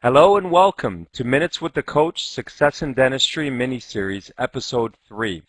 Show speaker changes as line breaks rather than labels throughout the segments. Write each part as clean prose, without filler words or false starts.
Hello and welcome to Minutes with the Coach Success in Dentistry mini-series, Episode 3.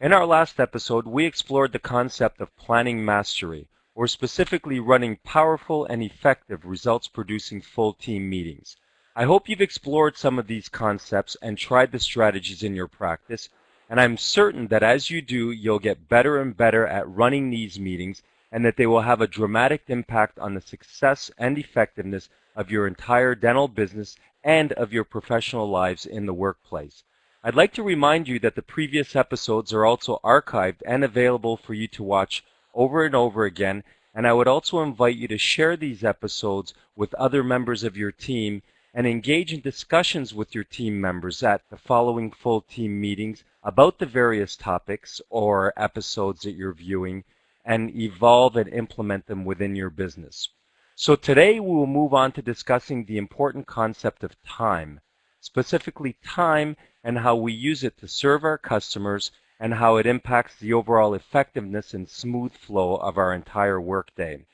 In our last episode, we explored the concept of planning mastery, or specifically running powerful and effective results-producing full team meetings. I hope you've explored some of these concepts and tried the strategies in your practice, and I'm certain that as you do, you'll get better and better at running these meetings and that they will have a dramatic impact on the success and effectiveness of your entire dental business and of your professional lives in the workplace. I'd like to remind you that the previous episodes are also archived and available for you to watch over and over again, and I would also invite you to share these episodes with other members of your team and engage in discussions with your team members at the following full team meetings about the various topics or episodes that you're viewing and evolve and implement them within your business. So today we will move on to discussing the important concept of time, specifically time and how we use it to serve our customers and how it impacts the overall effectiveness and smooth flow of our entire workday.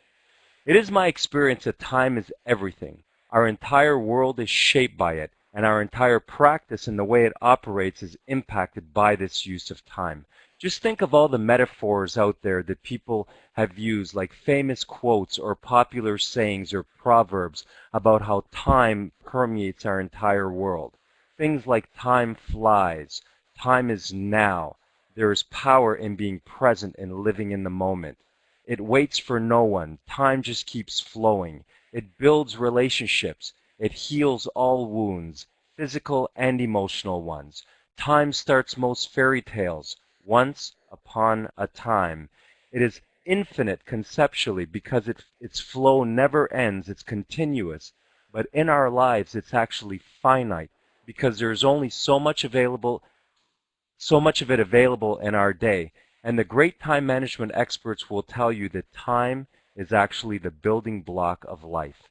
It is my experience that time is everything. Our entire world is shaped by it, and our entire practice and the way it operates is impacted by this use of time. Just think of all the metaphors out there that people have used, like famous quotes or popular sayings or proverbs about how time permeates our entire world. Things like time flies, time is now, there is power in being present and living in the moment. It waits for no one, time just keeps flowing. It builds relationships, it heals all wounds, physical and emotional ones. Time starts most fairy tales. Once upon a time. It is infinite conceptually because its flow never ends, it's continuous. But in our lives it's actually finite because there's only so much of it available in our day. And the great time management experts will tell you that time is actually the building block of life.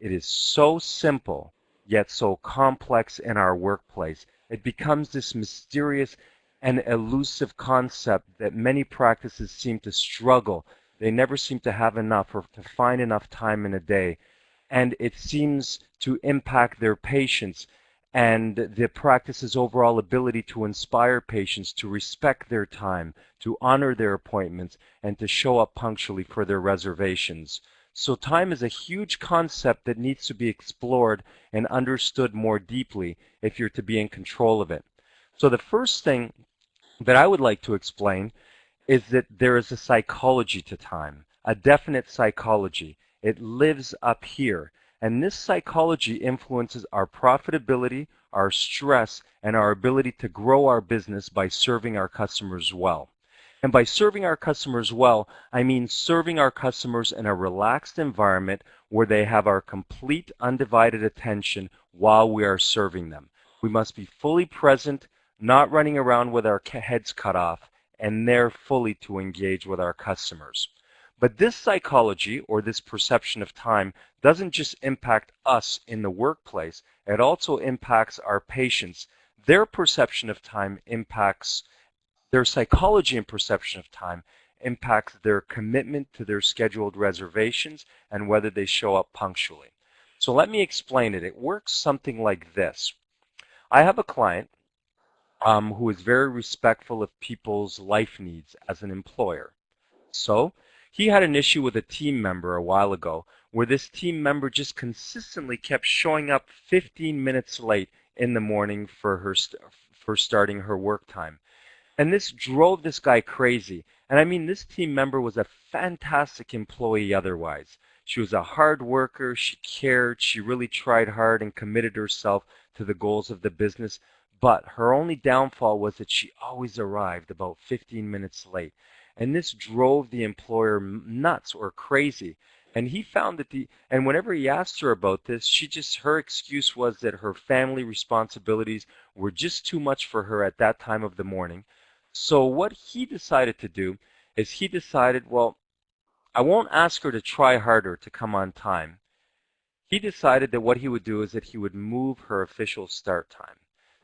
It is so simple, yet so complex in our workplace. It becomes this mysterious an elusive concept that many practices seem to struggle. They never seem to have enough or to find enough time in a day. And it seems to impact their patients and the practice's overall ability to inspire patients to respect their time, to honor their appointments, and to show up punctually for their reservations. So time is a huge concept that needs to be explored and understood more deeply if you're to be in control of it. So the first thing that I would like to explain is that there is a psychology to time, a definite psychology. It lives up here. And this psychology influences our profitability, our stress, and our ability to grow our business by serving our customers well. And by serving our customers well, I mean serving our customers in a relaxed environment where they have our complete undivided attention while we are serving them. We must be fully present, not running around with our heads cut off, and there fully to engage with our customers. But this psychology, or this perception of time, doesn't just impact us in the workplace, it also impacts our patients. Their perception of time impacts, their psychology and perception of time impacts their commitment to their scheduled reservations and whether they show up punctually. So let me explain it. It works something like this. I have a client who is very respectful of people's life needs as an employer. So he had an issue with a team member a while ago where this team member just consistently kept showing up 15 minutes late in the morning for starting her work time. And this drove this guy crazy. And I mean, this team member was a fantastic employee otherwise. She was a hard worker, she cared, she really tried hard and committed herself to the goals of the business. But her only downfall was that she always arrived about 15 minutes late. And this drove the employer nuts or crazy. And he found that and whenever he asked her about this, her excuse was that her family responsibilities were just too much for her at that time of the morning. So what he decided to do is he decided, well, I won't ask her to try harder to come on time. He decided that what he would do is that he would move her official start time.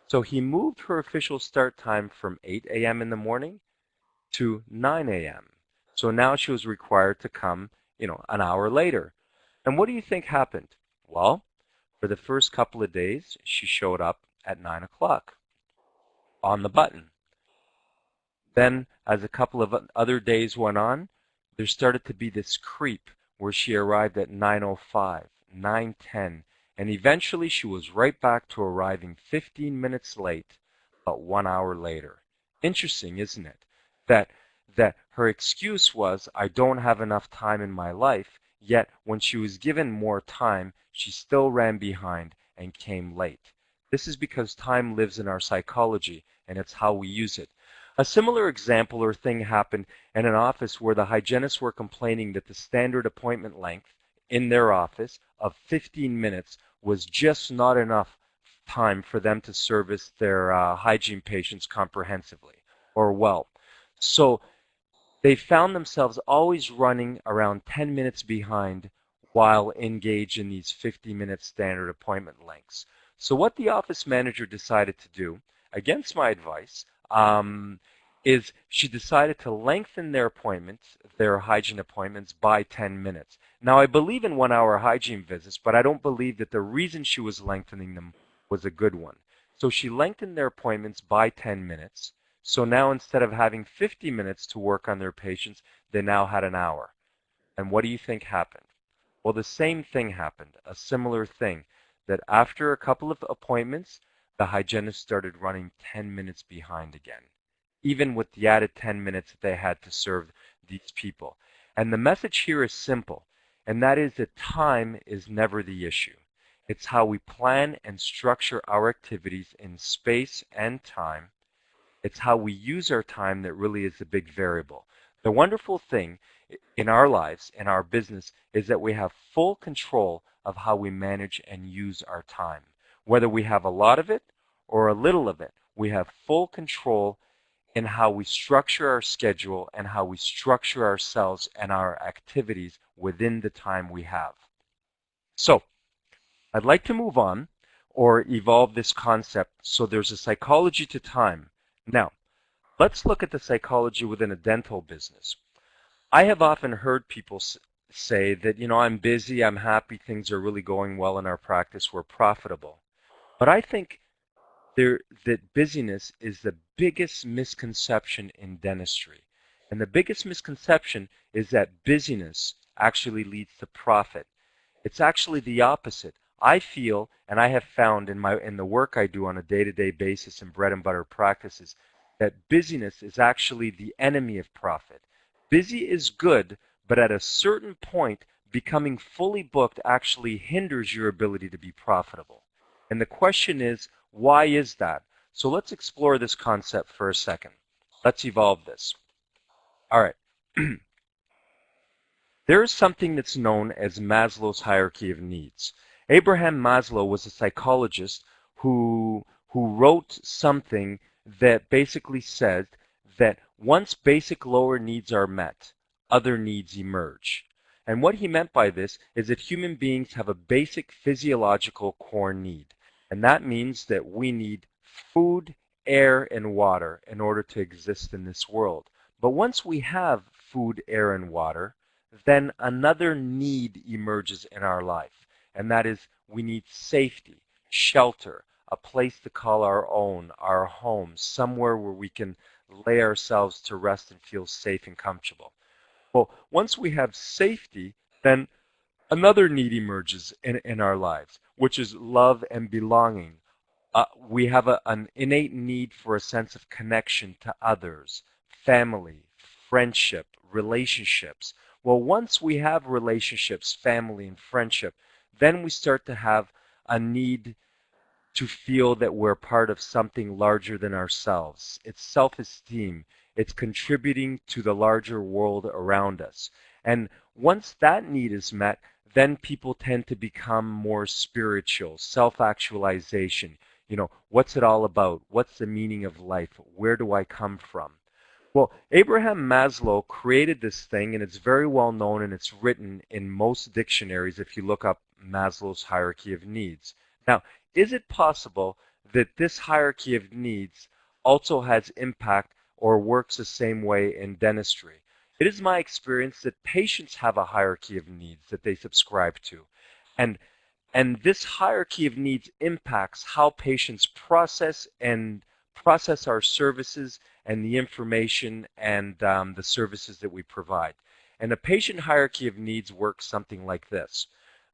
So he moved her official start time from 8 a.m. in the morning to 9 a.m. So now she was required to come, an hour later. And what do you think happened? Well, For the first couple of days, she showed up at 9 o'clock on the button. Then, as a couple of other days went on, there started to be this creep where she arrived at 9:05, 9:10, and eventually she was right back to arriving 15 minutes late, but 1 hour later. Interesting, isn't it? That her excuse was, I don't have enough time in my life, yet when she was given more time, she still ran behind and came late. This is because time lives in our psychology, and it's how we use it. A similar example or thing happened in an office where the hygienists were complaining that the standard appointment length in their office of 15 minutes was just not enough time for them to service their hygiene patients comprehensively or well. So they found themselves always running around 10 minutes behind while engaged in these 50-minute standard appointment lengths. So what the office manager decided to do, against my advice, is she decided to lengthen their appointments, their hygiene appointments, by 10 minutes. Now, I believe in 1-hour hygiene visits, but I don't believe that the reason she was lengthening them was a good one. So she lengthened their appointments by 10 minutes. So now instead of having 50 minutes to work on their patients, they now had an hour. And what do you think happened? Well, the same thing happened, a similar thing, that after a couple of appointments, the hygienist started running 10 minutes behind again, even with the added 10 minutes that they had to serve these people. And the message here is simple, and that is that time is never the issue. It's how we plan and structure our activities in space and time. It's how we use our time that really is the big variable. The wonderful thing in our lives, in our business, is that we have full control of how we manage and use our time. Whether we have a lot of it or a little of it, we have full control in how we structure our schedule and how we structure ourselves and our activities within the time we have. So, I'd like to move on or evolve this concept so there's a psychology to time. Now, let's look at the psychology within a dental business. I have often heard people say that, I'm busy, I'm happy, things are really going well in our practice, we're profitable. But I think that busyness is the biggest misconception in dentistry. And the biggest misconception is that busyness actually leads to profit. It's actually the opposite. I feel, and I have found in the work I do on a day-to-day basis in bread and butter practices, that busyness is actually the enemy of profit. Busy is good, but at a certain point, becoming fully booked actually hinders your ability to be profitable. And the question is, why is that? So let's explore this concept for a second. Let's evolve this. All right. There is something that's known as Maslow's hierarchy of needs. Abraham Maslow was a psychologist who wrote something that basically said that once basic lower needs are met, other needs emerge. And what he meant by this is that human beings have a basic physiological core need. And that means that we need food, air, and water in order to exist in this world. But once we have food, air, and water, then another need emerges in our life. And that is we need safety, shelter, a place to call our own, our home, somewhere where we can lay ourselves to rest and feel safe and comfortable. Well, once we have safety, then another need emerges in our lives, which is love and belonging. We have an innate need for a sense of connection to others, family, friendship, relationships. Well, once we have relationships, family, and friendship, then we start to have a need to feel that we're part of something larger than ourselves. It's self-esteem. It's contributing to the larger world around us. And once that need is met, then people tend to become more spiritual, self-actualization. What's it all about? What's the meaning of life? Where do I come from? Well, Abraham Maslow created this thing, and it's very well known, and it's written in most dictionaries if you look up Maslow's hierarchy of needs. Now, is it possible that this hierarchy of needs also has impact or works the same way in dentistry? It is my experience that patients have a hierarchy of needs that they subscribe to. And And this hierarchy of needs impacts how patients process our services and the information and the services that we provide. And a patient hierarchy of needs works something like this.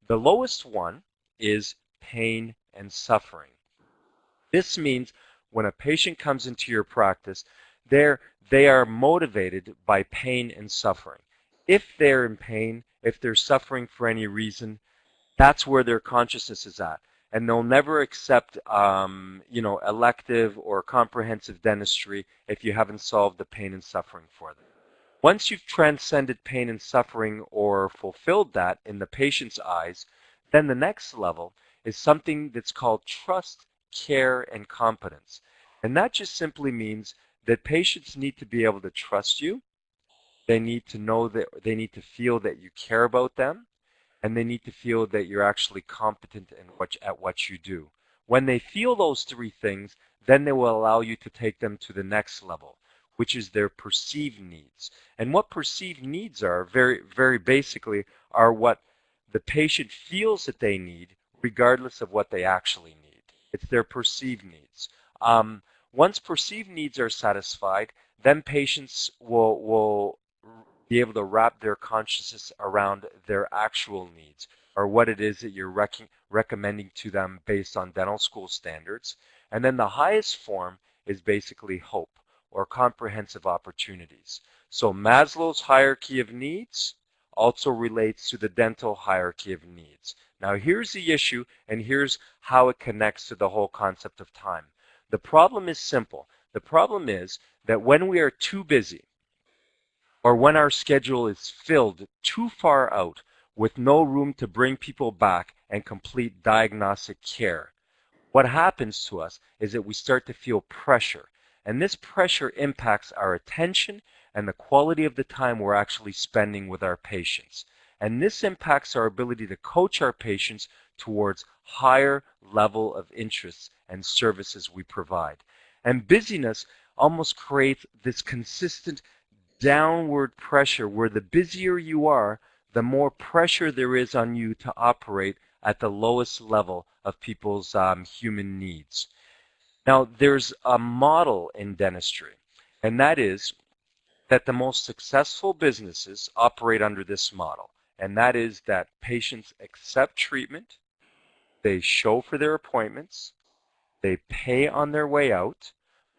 The lowest one is pain and suffering. This means when a patient comes into your practice, they are motivated by pain and suffering. If they're in pain, if they're suffering for any reason, that's where their consciousness is at. And they'll never accept, elective or comprehensive dentistry if you haven't solved the pain and suffering for them. Once you've transcended pain and suffering or fulfilled that in the patient's eyes, then the next level is something that's called trust, care, and competence. And that just simply means that patients need to be able to trust you. They need to know that they need to feel that you care about them, and they need to feel that you're actually competent at what you do. When they feel those three things, then they will allow you to take them to the next level, which is their perceived needs. And what perceived needs are, very, very basically, are what the patient feels that they need, regardless of what they actually need. It's their perceived needs. Once perceived needs are satisfied, then patients will be able to wrap their consciousness around their actual needs, or what it is that you're recommending to them based on dental school standards. And then the highest form is basically hope, or comprehensive opportunities. So Maslow's hierarchy of needs also relates to the dental hierarchy of needs. Now here's the issue, and here's how it connects to the whole concept of time. The problem is simple. The problem is that when we are too busy, or when our schedule is filled too far out with no room to bring people back and complete diagnostic care, what happens to us is that we start to feel pressure. And this pressure impacts our attention and the quality of the time we're actually spending with our patients. And this impacts our ability to coach our patients towards higher level of interests and services we provide. And busyness almost creates this consistent downward pressure where the busier you are, the more pressure there is on you to operate at the lowest level of people's human needs. Now, there's a model in dentistry, and that is that the most successful businesses operate under this model, and that is that patients accept treatment, they show for their appointments, they pay on their way out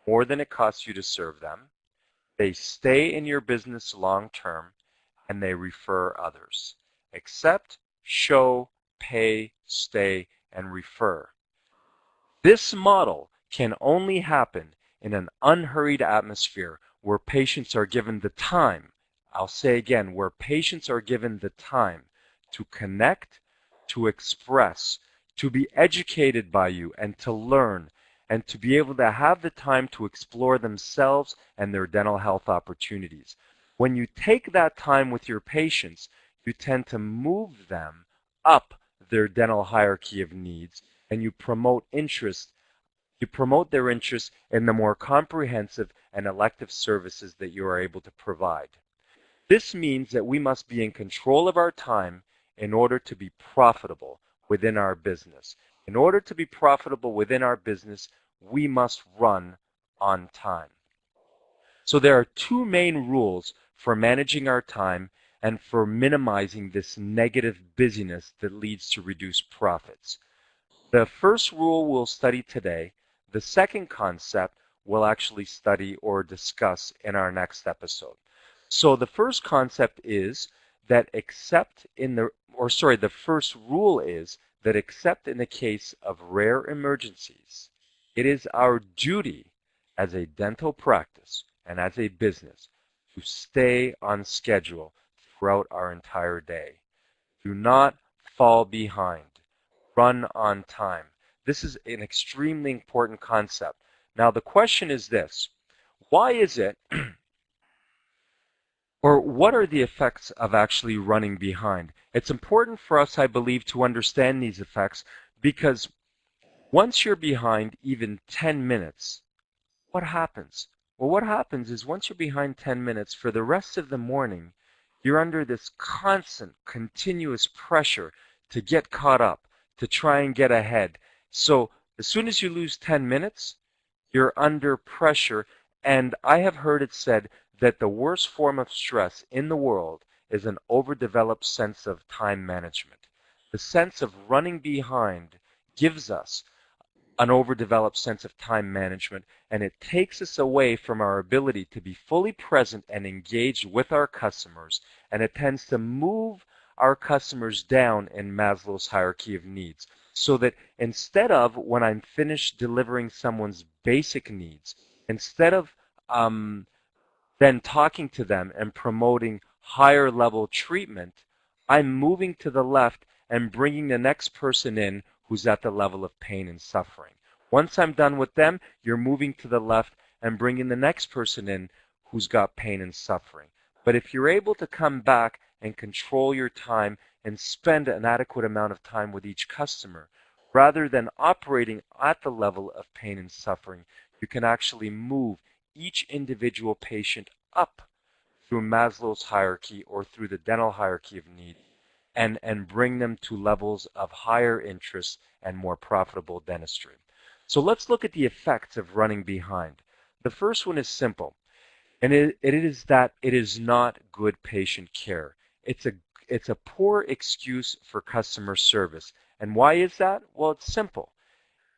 more than it costs you to serve them, they stay in your business long term, and they refer others. Accept, show, pay, stay, and refer. This model can only happen in an unhurried atmosphere where patients are given the time, I'll say again, where patients are given the time to connect, to express, to be educated by you, and to learn, and to be able to have the time to explore themselves and their dental health opportunities. When you take that time with your patients, you tend to move them up their dental hierarchy of needs, and you promote interest. You promote their interest in the more comprehensive and elective services that you are able to provide. This means that we must be in control of our time in order to be profitable within our business. In order to be profitable within our business, we must run on time. So there are two main rules for managing our time and for minimizing this negative busyness that leads to reduced profits. The first rule we'll study today. The second concept we'll actually study or discuss in our next episode. So the first concept is that the first rule is that except in the case of rare emergencies, it is our duty as a dental practice and as a business to stay on schedule throughout our entire day. Do not fall behind. Run on time. This is an extremely important concept. Now the question is this: why is it or what are the effects of actually running behind? It's important for us, I believe, to understand these effects, because once you're behind even 10 minutes, what happens? Well, what happens is once you're behind 10 minutes, for the rest of the morning, you're under this constant, continuous pressure to get caught up, to try and get ahead. So as soon as you lose 10 minutes, you're under pressure. And I have heard it said that the worst form of stress in the world is an overdeveloped sense of time management. The sense of running behind gives us an overdeveloped sense of time management, and it takes us away from our ability to be fully present and engaged with our customers, and it tends to move our customers down in Maslow's hierarchy of needs. So that instead of, when I'm finished delivering someone's basic needs, instead of then talking to them and promoting higher level treatment, I'm moving to the left and bringing the next person in who's at the level of pain and suffering. Once I'm done with them, you're moving to the left and bringing the next person in who's got pain and suffering. But if you're able to come back and control your time and spend an adequate amount of time with each customer, rather than operating at the level of pain and suffering, you can actually move each individual patient up through Maslow's hierarchy or through the dental hierarchy of need, and bring them to levels of higher interest and more profitable dentistry. So let's look at the effects of running behind. The first one is simple, and it is that it is not good patient care. It's a poor excuse for customer service. And why is that? Well, it's simple.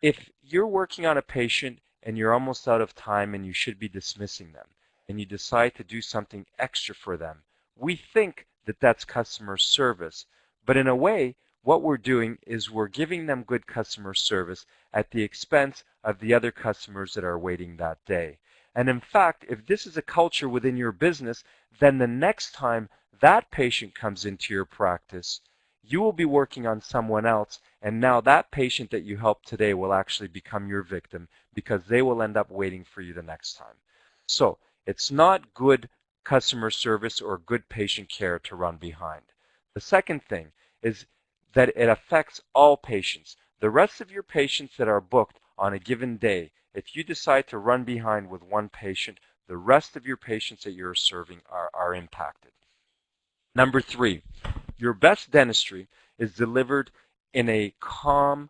If you're working on a patient and you're almost out of time and you should be dismissing them, and you decide to do something extra for them, we think that that's customer service. But in a way, what we're doing is we're giving them good customer service at the expense of the other customers that are waiting that day. And in fact, if this is a culture within your business, then the next time that patient comes into your practice, you will be working on someone else, and now that patient that you helped today will actually become your victim because they will end up waiting for you the next time. So it's not good customer service or good patient care to run behind. The second thing is that it affects all patients. The rest of your patients that are booked on a given day, if you decide to run behind with one patient, the rest of your patients that you're serving are impacted. Number 3, your best dentistry is delivered in a calm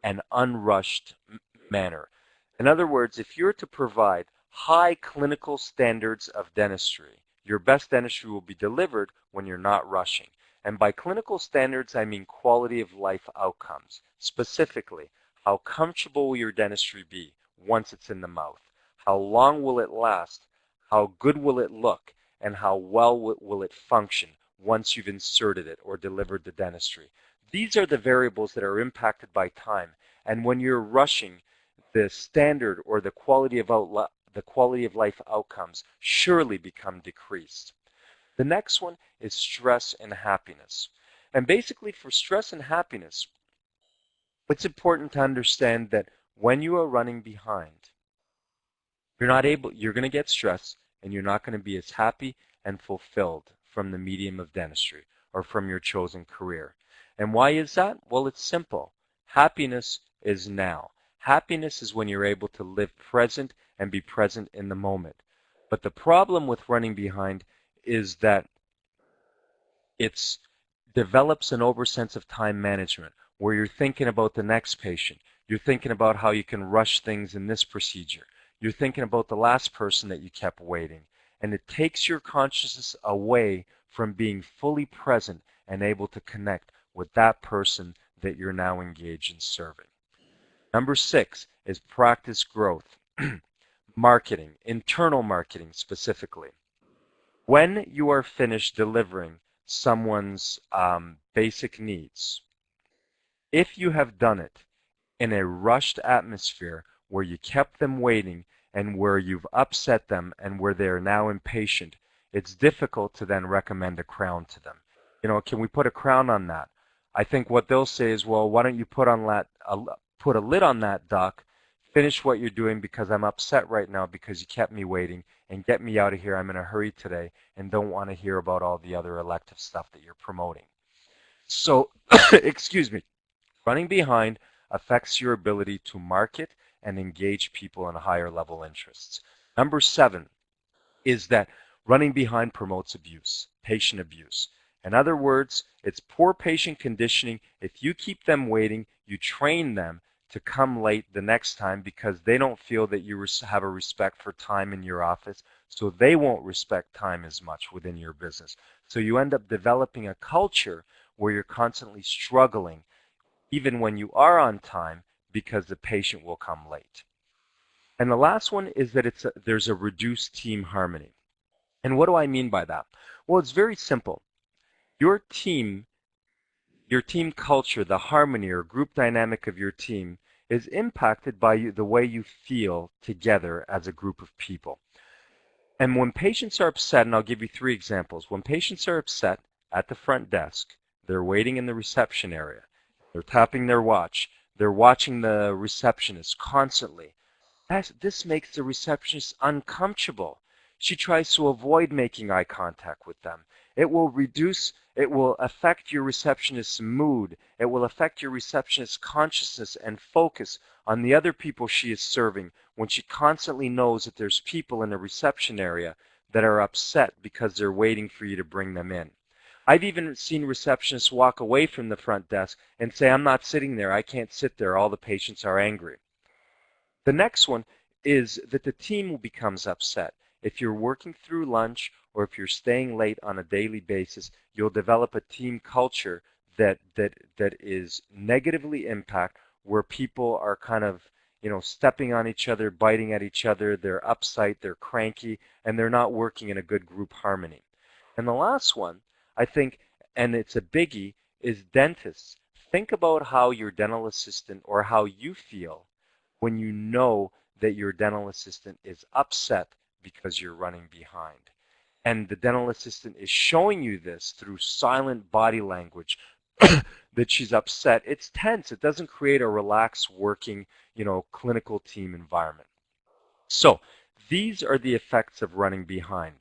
and unrushed manner. In other words, if you're to provide high clinical standards of dentistry, your best dentistry will be delivered when you're not rushing. And by clinical standards, I mean quality of life outcomes. Specifically, how comfortable will your dentistry be once it's in the mouth? How long will it last? How good will it look? And how well will it function once you've inserted it or delivered the dentistry? These are the variables that are impacted by time. And when you're rushing, the standard or the quality of life outcomes surely become decreased. The next one is stress and happiness. And basically for stress and happiness, it's important to understand that when you are running behind, you're going to get stressed and you're not going to be as happy and fulfilled from the medium of dentistry or from your chosen career. And why is that? Well, it's simple. Happiness is now. Happiness is when you're able to live present and be present in the moment. But the problem with running behind is that it develops an oversense of time management where you're thinking about the next patient. You're thinking about how you can rush things in this procedure. You're thinking about the last person that you kept waiting. And it takes your consciousness away from being fully present and able to connect with that person that you're now engaged in serving. Number 6 is practice growth. Marketing, internal marketing specifically. When you are finished delivering someone's basic needs, if you have done it in a rushed atmosphere where you kept them waiting and where you've upset them and where they're now impatient, it's difficult to then recommend a crown to them. Can we put a crown on that? I think what they'll say is, well, why don't you put a lid on that, doc, finish what you're doing because I'm upset right now because you kept me waiting, and get me out of here. I'm in a hurry today and don't want to hear about all the other elective stuff that you're promoting. So, excuse me, running behind affects your ability to market and engage people in higher level interests. Number 7 is that running behind promotes abuse, patient abuse. In other words, it's poor patient conditioning. If you keep them waiting, you train them to come late the next time because they don't feel that you have a respect for time in your office, so they won't respect time as much within your business. So you end up developing a culture where you're constantly struggling, even when you are on time, because the patient will come late. And the last one is that there's a reduced team harmony. And what do I mean by that? Well, it's very simple. Your team culture, the harmony or group dynamic of your team is impacted by the way you feel together as a group of people. And when patients are upset, and I'll give you 3 examples. When patients are upset at the front desk, they're waiting in the reception area, they're tapping their watch, they're watching the receptionist constantly. This makes the receptionist uncomfortable. She tries to avoid making eye contact with them. It will affect your receptionist's mood. It will affect your receptionist's consciousness and focus on the other people she is serving when she constantly knows that there's people in the reception area that are upset because they're waiting for you to bring them in. I've even seen receptionists walk away from the front desk and say, "I'm not sitting there. I can't sit there. All the patients are angry." The next one is that the team becomes upset. If you're working through lunch or if you're staying late on a daily basis, you'll develop a team culture that is negatively impact, where people are kind of, stepping on each other, biting at each other, they're uptight, they're cranky, and they're not working in a good group harmony. And the last one, I think, and it's a biggie, is dentists. Think about how your dental assistant or how you feel when you know that your dental assistant is upset because you're running behind. And the dental assistant is showing you this through silent body language that she's upset. It's tense. It doesn't create a relaxed working, clinical team environment. So these are the effects of running behind.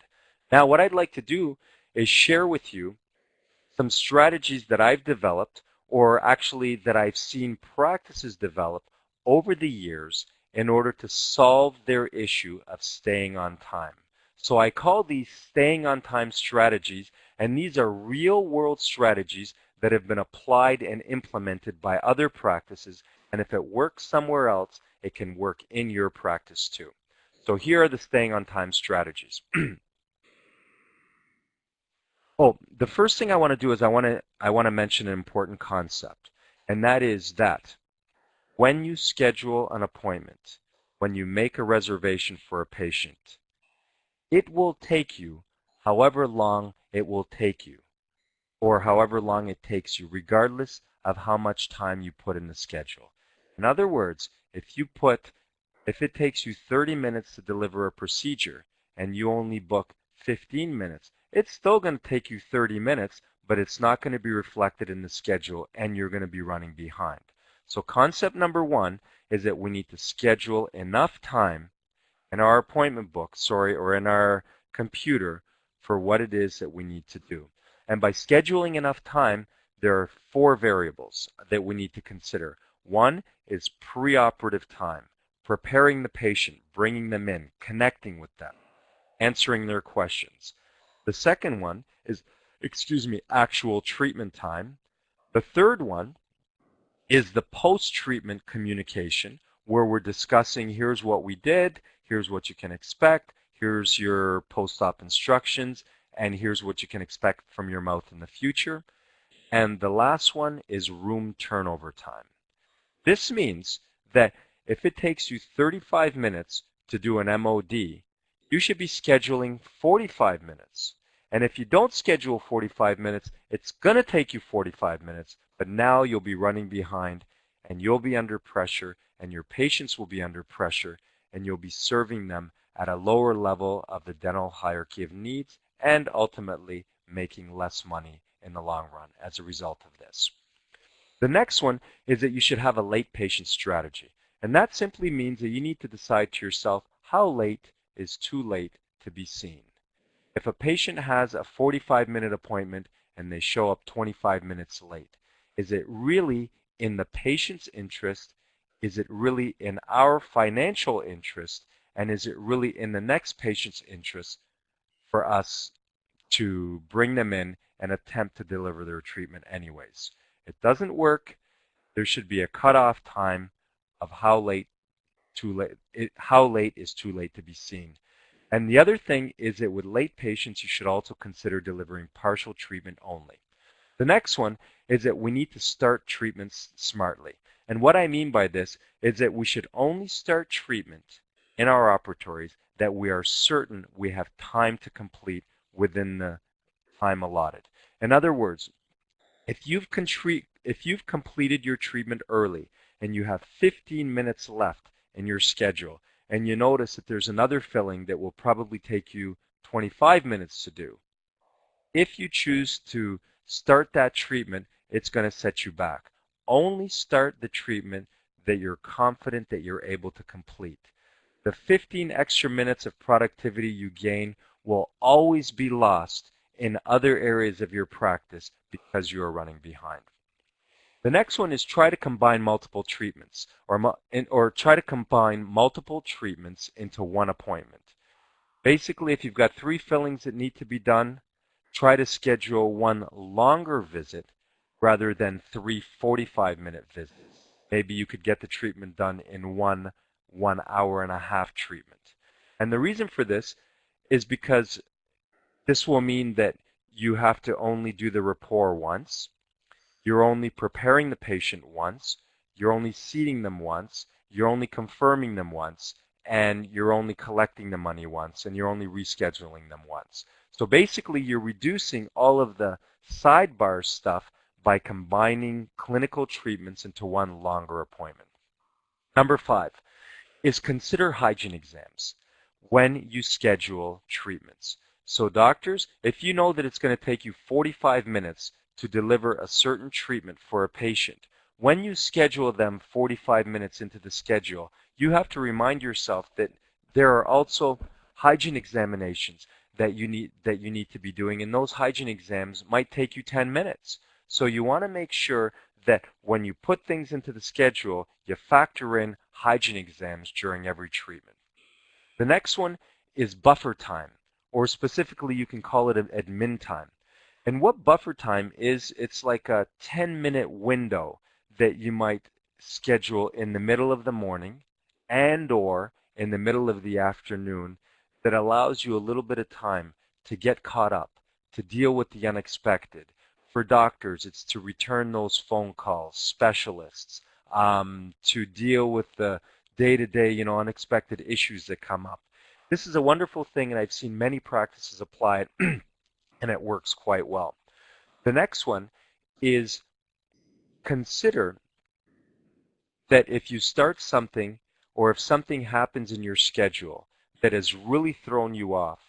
Now, what I'd like to do is share with you some strategies that I've developed, or actually that I've seen practices develop over the years in order to solve their issue of staying on time. So I call these staying on time strategies, and these are real world strategies that have been applied and implemented by other practices, and if it works somewhere else, it can work in your practice too. So here are the staying on time strategies. Oh, the first thing I want to do is I want to mention an important concept, and that is that when you schedule an appointment, when you make a reservation for a patient, it will take you however long it will take you, or however long it takes you, regardless of how much time you put in the schedule. In other words, if it takes you 30 minutes to deliver a procedure and you only book 15 minutes, it's still going to take you 30 minutes, but it's not going to be reflected in the schedule and you're going to be running behind. So concept number 1 is that we need to schedule enough time in our appointment book, or in our computer, for what it is that we need to do. And by scheduling enough time, there are 4 variables that we need to consider. 1 is preoperative time, preparing the patient, bringing them in, connecting with them, answering their questions. The second one is, actual treatment time. The third one is the post-treatment communication, where we're discussing, here's what we did, here's what you can expect, here's your post-op instructions, and here's what you can expect from your mouth in the future. And the last one is room turnover time. This means that if it takes you 35 minutes to do an MOD, you should be scheduling 45 minutes. And if you don't schedule 45 minutes, it's going to take you 45 minutes, but now you'll be running behind and you'll be under pressure and your patients will be under pressure and you'll be serving them at a lower level of the dental hierarchy of needs and ultimately making less money in the long run as a result of this. The next one is that you should have a late patient strategy. And that simply means that you need to decide to yourself how late is too late to be seen. If a patient has a 45-minute appointment and they show up 25 minutes late, is it really in the patient's interest? Is it really in our financial interest? And is it really in the next patient's interest for us to bring them in and attempt to deliver their treatment anyways. It doesn't work. There should be a cutoff time of how late is too late to be seen. And the other thing is that with late patients, you should also consider delivering partial treatment only. The next one is that we need to start treatments smartly. And what I mean by this is that we should only start treatment in our operatories that we are certain we have time to complete within the time allotted. In other words, if you've completed your treatment early and you have 15 minutes left in your schedule and you notice that there's another filling that will probably take you 25 minutes to do, if you choose to start that treatment, it's going to set you back. Only start the treatment that you're confident that you're able to complete. The 15 extra minutes of productivity you gain will always be lost in other areas of your practice because you are running behind. The next one is try to combine multiple treatments or try to combine multiple treatments into one appointment. Basically, if you've got 3 fillings that need to be done, try to schedule one longer visit rather than 3 45-minute visits. Maybe you could get the treatment done in one 1 hour and a half treatment. And the reason for this is because this will mean that you have to only do the rapport once, you're only preparing the patient once, you're only seating them once, you're only confirming them once, and you're only collecting the money once, and you're only rescheduling them once. So basically, you're reducing all of the sidebar stuff by combining clinical treatments into one longer appointment. Number 5 is consider hygiene exams when you schedule treatments. So doctors, if you know that it's going to take you 45 minutes to deliver a certain treatment for a patient, when you schedule them 45 minutes into the schedule, you have to remind yourself that there are also hygiene examinations that you need to be doing, and those hygiene exams might take you 10 minutes. So you want to make sure that when you put things into the schedule, you factor in hygiene exams during every treatment. The next one is buffer time, or specifically you can call it admin time. And what buffer time is, it's like a 10-minute window that you might schedule in the middle of the morning and or in the middle of the afternoon that allows you a little bit of time to get caught up, to deal with the unexpected. For doctors, it's to return those phone calls, specialists, to deal with the day-to-day, unexpected issues that come up. This is a wonderful thing, and I've seen many practices apply it, and it works quite well. The next one is consider that if you start something or if something happens in your schedule that has really thrown you off,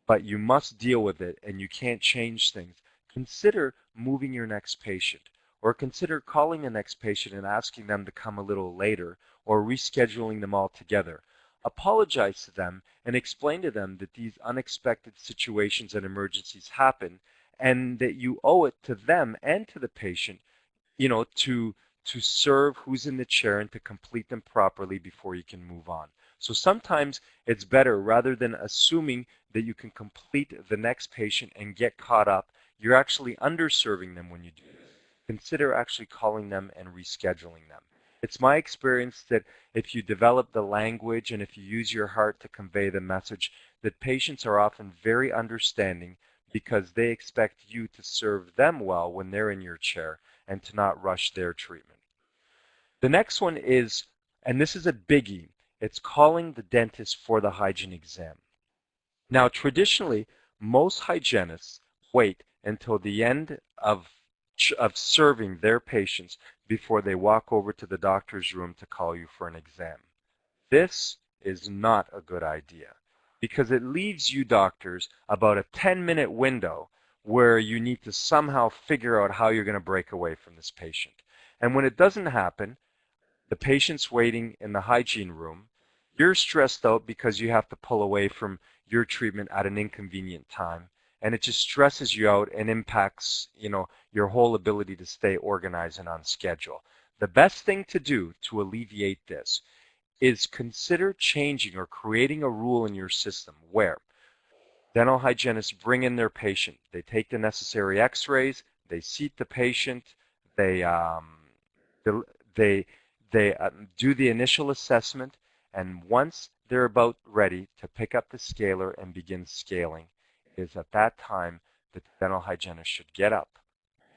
but you must deal with it and you can't change things, consider moving your next patient, or consider calling the next patient and asking them to come a little later, or rescheduling them altogether. Apologize to them and explain to them that these unexpected situations and emergencies happen, and that you owe it to them and to the patient, to serve who's in the chair and to complete them properly before you can move on. So sometimes it's better, rather than assuming that you can complete the next patient and get caught up, you're actually underserving them when you do this. Consider actually calling them and rescheduling them. It's my experience that if you develop the language and if you use your heart to convey the message, that patients are often very understanding because they expect you to serve them well when they're in your chair and to not rush their treatment. The next one is, and this is a biggie, it's calling the dentist for the hygiene exam. Now, traditionally, most hygienists wait until the end of serving their patients before they walk over to the doctor's room to call you for an exam. This is not a good idea because it leaves you doctors about a 10-minute window where you need to somehow figure out how you're going to break away from this patient. And when it doesn't happen, the patient's waiting in the hygiene room, you're stressed out because you have to pull away from your treatment at an inconvenient time, and it just stresses you out and impacts, your whole ability to stay organized and on schedule. The best thing to do to alleviate this is consider changing or creating a rule in your system where Dental hygienists bring in their patient. They take the necessary x-rays, they seat the patient, they, they, they do the initial assessment, and once they're about ready to pick up the scaler and begin scaling, it is at that time that the dental hygienist should get up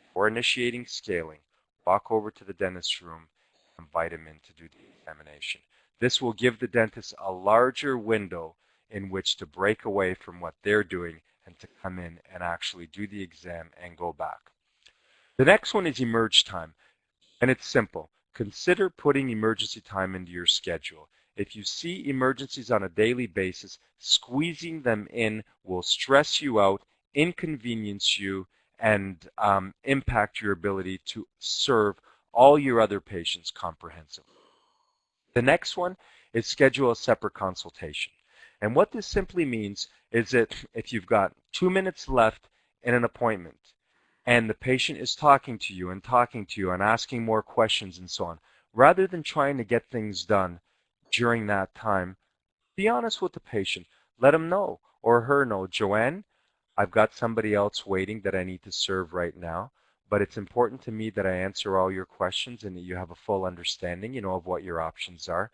before initiating scaling, walk over to the dentist's room, and invite him in to do the examination. This will give the dentist a larger window in which to break away from what they're doing and to come in and actually do the exam and go back. The next one is emerge time, and it's simple. Consider putting emergency time into your schedule. If you see emergencies on a daily basis, squeezing them in will stress you out, inconvenience you, and impact your ability to serve all your other patients comprehensively. The next one is schedule a separate consultation. And what this simply means is that if you've got 2 minutes left in an appointment and the patient is talking to you and asking more questions and so on, rather than trying to get things done during that time, be honest with the patient. Let him know or her know, Joanne, I've got somebody else waiting that I need to serve right now, but it's important to me that I answer all your questions and that you have a full understanding, of what your options are.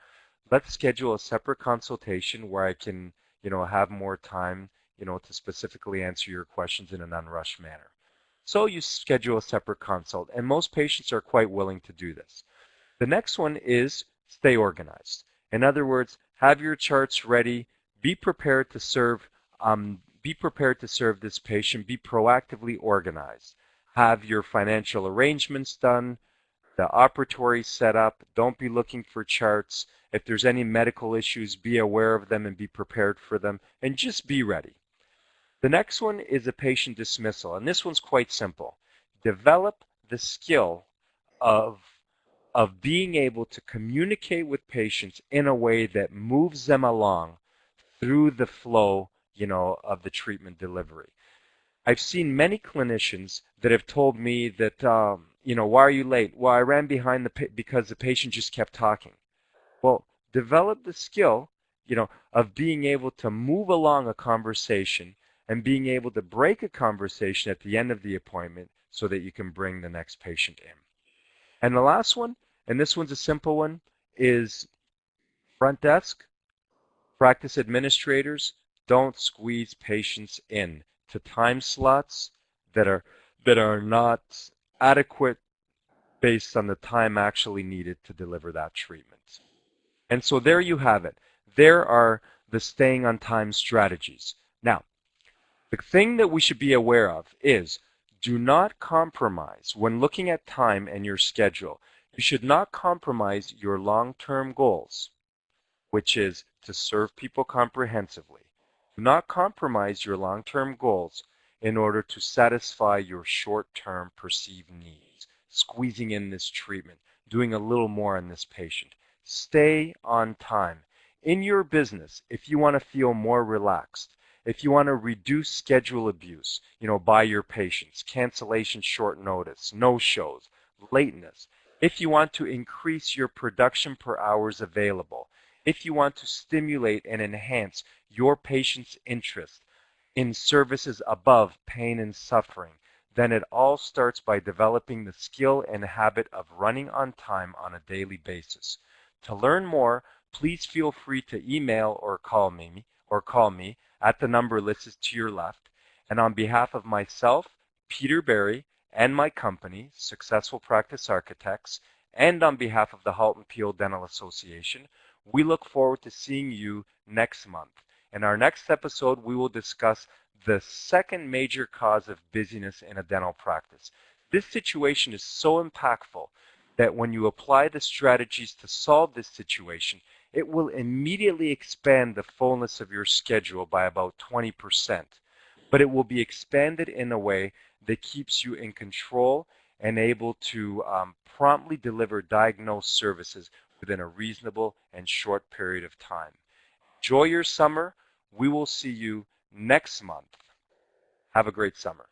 Let's schedule a separate consultation where I can, have more time, to specifically answer your questions in an unrushed manner. So you schedule a separate consult, and most patients are quite willing to do this. The next one is stay organized. In other words, have your charts ready, be prepared to serve this patient, be proactively organized. Have your financial arrangements done, the operatory set up, don't be looking for charts. If there's any medical issues, be aware of them and be prepared for them, and just be ready. The next one is a patient dismissal, and this one's quite simple. Develop the skill of being able to communicate with patients in a way that moves them along through the flow, of the treatment delivery. I've seen many clinicians that have told me that, why are you late? Well, I ran behind because the patient just kept talking. Well, develop the skill, of being able to move along a conversation and being able to break a conversation at the end of the appointment so that you can bring the next patient in. And the last one, and this one's a simple one, is front desk, practice administrators, don't squeeze patients in to time slots that are not adequate based on the time actually needed to deliver that treatment. And so there you have it. There are the staying on time strategies. Now, the thing that we should be aware of is do not compromise when looking at time and your schedule. You should not compromise your long-term goals, which is to serve people comprehensively. Do not compromise your long-term goals in order to satisfy your short-term perceived needs, squeezing in this treatment, doing a little more on this patient. Stay on time. In your business, if you want to feel more relaxed, if you want to reduce schedule abuse, by your patients, cancellation short notice, no-shows, lateness, if you want to increase your production per hours available, if you want to stimulate and enhance your patient's interest in services above pain and suffering, then it all starts by developing the skill and habit of running on time on a daily basis. To learn more, please feel free to email or call me at the number listed to your left. And on behalf of myself, Peter Barry, and my company, Successful Practice Architects, and on behalf of the Halton Peel Dental Association, we look forward to seeing you next month. In our next episode, we will discuss the second major cause of busyness in a dental practice. This situation is so impactful that when you apply the strategies to solve this situation, it will immediately expand the fullness of your schedule by about 20%. But it will be expanded in a way that keeps you in control and able to promptly deliver diagnosed services within a reasonable and short period of time. Enjoy your summer. We will see you next month. Have a great summer.